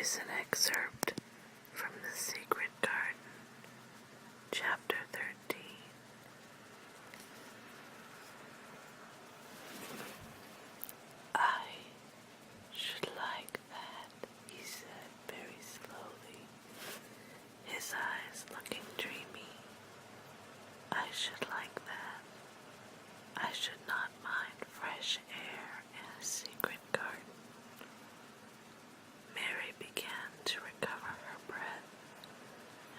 is an excerpt from The Secret Garden, Chapter 13. I should like that, he said very slowly, his eyes looking dreamy. I should like that. I should not mind fresh air in a secret garden. Mary began to recover her breath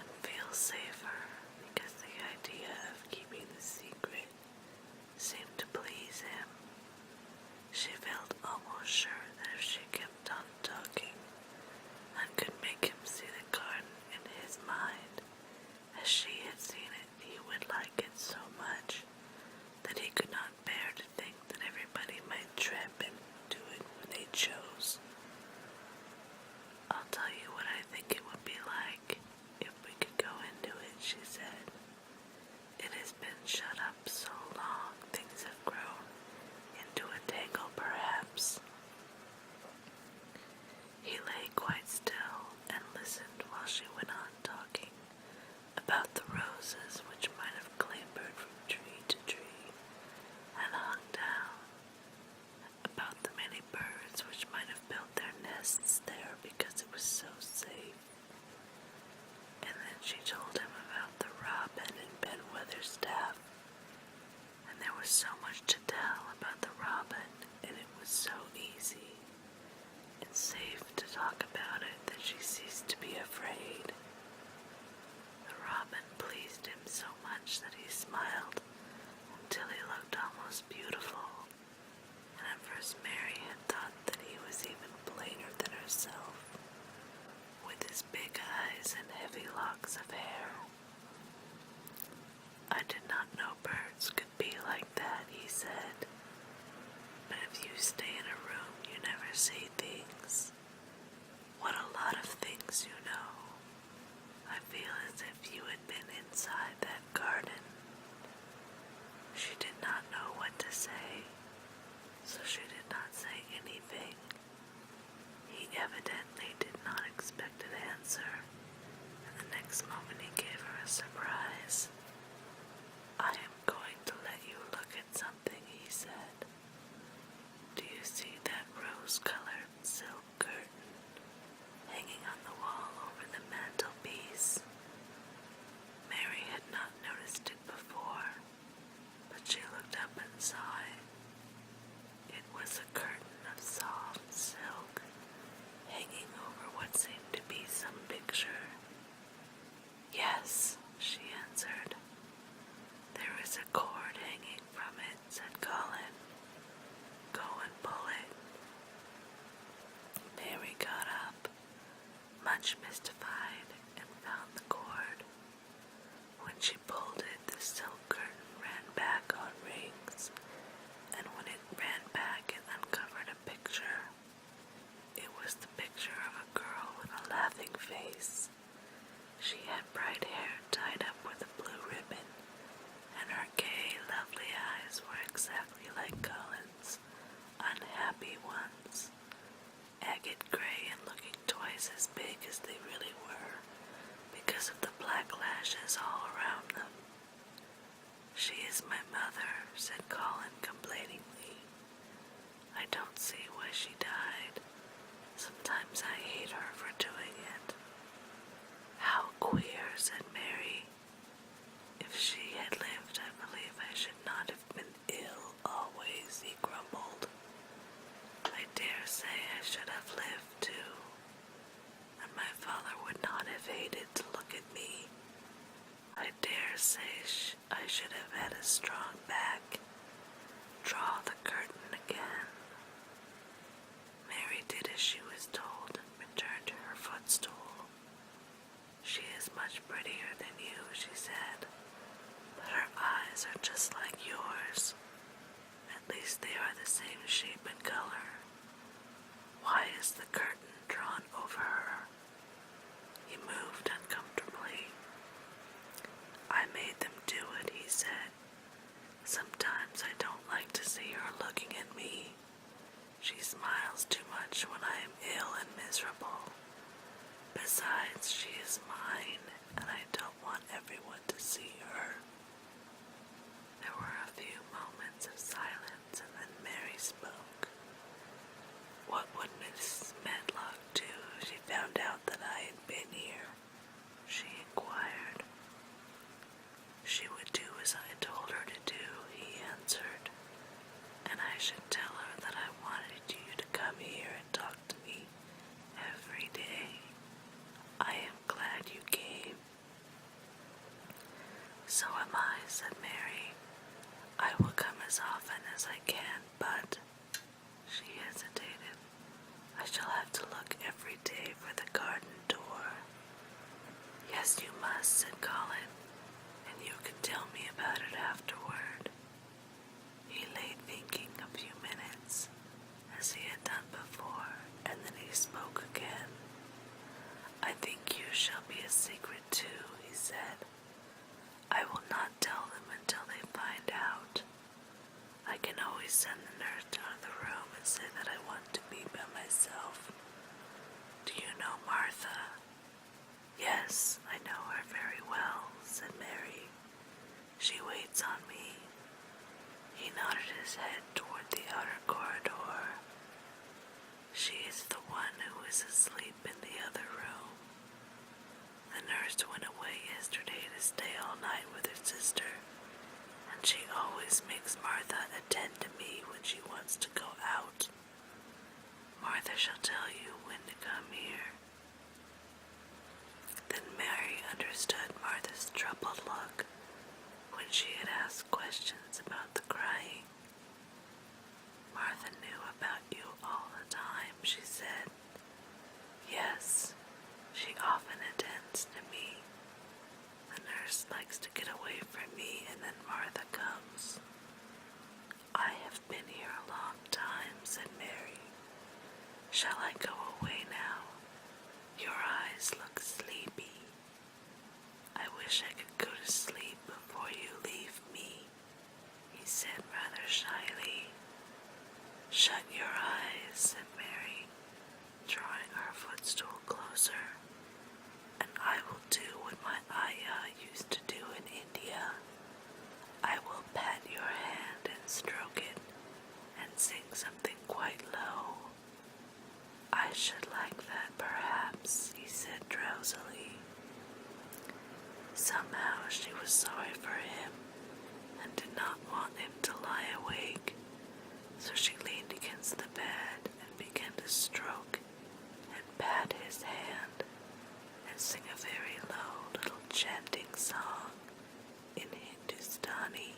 and feel safer because the idea of keeping the secret seemed to please him. She felt almost sure that if she kept on talking and could make him see the garden in his mind as she had seen it, he would like it so much that he could not bear to think that everybody might tramp into it when they chose. I'll tell you what I think it would be like if we could go into it, she said. It has been shut up so long, things have grown into a tangle perhaps. He lay quite still and listened while she went on talking about the roses which might have clambered from tree to tree and hung down, about the many birds which might have built their nests there because it was so safe. And then she told him about the robin and Ben Weatherstaff, and there was so much to tell about the robin, and it was so easy and safe to talk about it that she ceased to be afraid. The robin pleased him so much that he smiled until he looked almost beautiful, and at first Mary had thought that he was even plainer than herself, with his big eyes and heavy locks of hair. I did not know birds could be like that, he said, but if you stay in a room you never see things. What a lot of things you know. I feel as if you had been inside that garden. She did not know what to say, so she did not say anything. He evidently did not expect an answer, and the next moment he gave her a surprise. I am going to let you look at something, he said. Do you see that rose-colored silk curtain hanging on the wall over the mantelpiece? Mary had not noticed it before, but she looked up and saw it. It was a curtain of soft silk hanging over what seemed to be some picture. Yes, she answered. There is a cord hanging from it, said Colin. Go and pull it. Mary got up, much mystified, and found the cord. When she pulled it, the silk curtain ran back on rings, and when it ran back, it uncovered a picture. It was the picture of a girl with a laughing face. She had bright hair tied up with a blue ribbon, and her gay, lovely eyes were exactly like Colin's unhappy ones, agate gray and looking twice as big as they really were because of the black lashes all around them. She is my mother, said Colin complainingly. I don't see why she died. Sometimes I hate her for doing it. How queer, said Mary. If she had lived, I believe I should not have been ill always, he grumbled. I dare say I should have lived too, and my father would not have hated to look at me. I dare say I should have had a strong back. Draw the curtain again. Mary did as she was told and returned to her footstool. She is much prettier than you, she said, but her eyes are just like yours. At least they are the same shape and color. Why is the curtain drawn over her? He moved uncomfortably. I made them do it, he said. Sometimes I don't like to see her looking at me. She smiles too much when I am ill and miserable. Besides, she is mine, and I don't want everyone to see her. There were a few moments of silence, and then Mary spoke. What would Miss Medlock do if she found out that I had been here? She inquired. She would do as I told her to do, he answered, and I should tell her that I wanted you to come here and talk to me every day. I am glad you came. So am I, said Mary. I will come as often as I can, but she hesitated. I shall have to look every day for the garden door. Yes, you must, said Colin, and you can tell me about it afterward. He lay thinking a few minutes, as he had done before, and then he spoke again. I think you shall be a secret too, he said. I will not tell them until they find out. I can always send the nurse out of the room and say that I want to be by myself. Do you know Martha? Yes, I know her very well, said Mary. She waits on me. He nodded his head toward the outer corridor. She is the one who is asleep in the other room. The nurse went away yesterday to stay all night with her sister, and she always makes Martha attend to me when she wants to go out. Martha shall tell you when to come here. Then Mary understood Martha's troubled look when she had asked questions about the crying. Martha knew about you all the time, she said. Yes, she often attends to me. The nurse likes to get away from me, and then Martha comes. I have been here a long time, said Mary. Shall I go away now? Your eyes look sleepy. I wish I could go to sleep before you leave me, he said rather shyly. Shut your eyes, said Mary, drawing her footstool closer, and I will do what my ayah used to do in India. I will pat your hand and stroke it, and sing something quite low. I should like that, perhaps, he said drowsily. Somehow she was sorry for him, and did not want him to lie awake, so she leaned against the bed and began to stroke and pat his hand, and sing a very low little chanting song in Hindustani.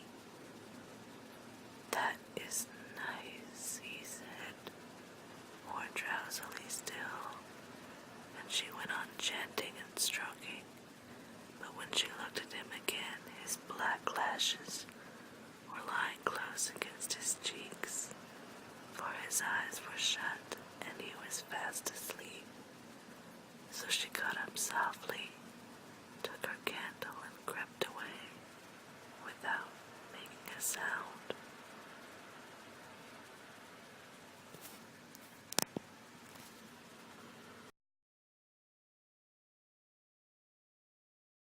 That is nice, he said, more drowsily still, and she went on chanting and stroking, but when she looked at him again, his black lashes